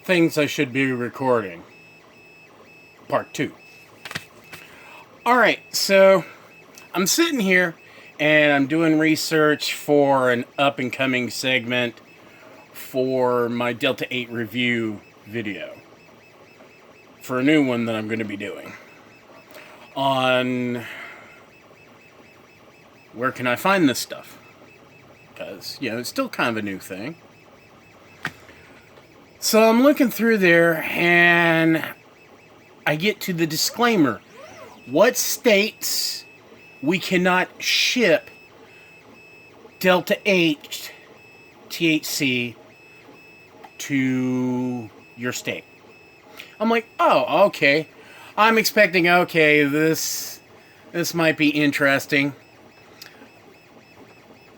things I should be recording. Part 2. Alright, so I'm sitting here and I'm doing research for an up-and-coming segment for my Delta 8 review video. For a new one that I'm going to be doing. On where can I find this stuff? Because, it's still kind of a new thing. So I'm looking through there and I get to the disclaimer. What states we cannot ship Delta 8 THC to your state. I'm like, oh, okay. I'm expecting, okay, this might be interesting.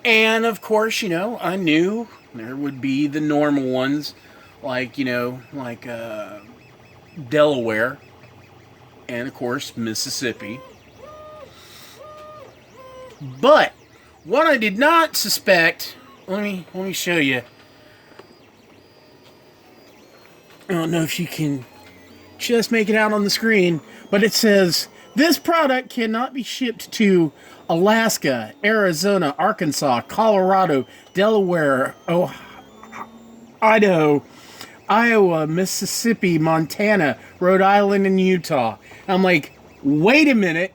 And of course, I knew there would be the normal ones, like Delaware, and of course Mississippi. But what I did not suspect, let me show you. I don't know if you can just make it out on the screen, but it says this product cannot be shipped to Alaska, Arizona, Arkansas, Colorado, Delaware, Idaho, Iowa, Mississippi, Montana, Rhode Island, and Utah. I'm like, wait a minute,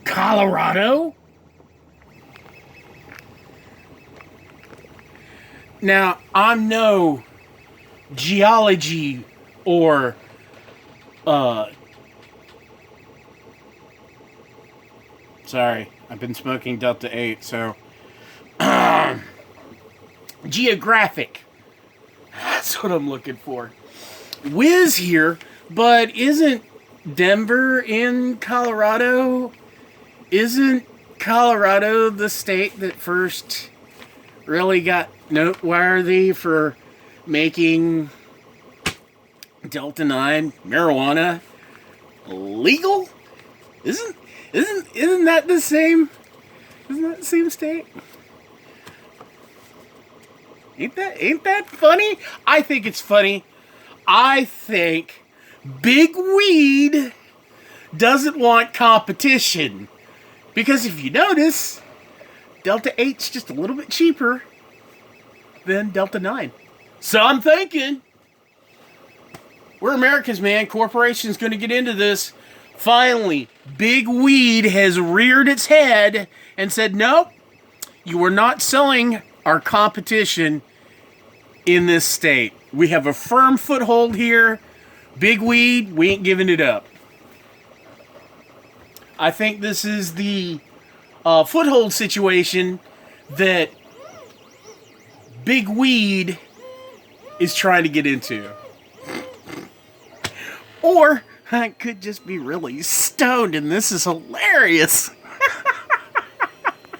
Colorado? Now, I'm no geology or sorry, I've been smoking Delta 8, so geographic. That's what I'm looking for. Whiz here, but isn't Denver in Colorado? Isn't Colorado the state that first really got noteworthy for making Delta 9 marijuana legal? Isn't that the same? Isn't that the same state? Ain't that funny? I think it's funny. I think Big Weed doesn't want competition. Because if you notice, Delta 8's just a little bit cheaper than Delta 9. So I'm thinking, we're Americans, man. Corporations going to get into this. Finally, Big Weed has reared its head and said, nope, you are not selling our competition in this state. We have a firm foothold here. Big Weed, we ain't giving it up. I think this is the foothold situation that Big Weed is trying to get into. Or I could just be really stoned and this is hilarious.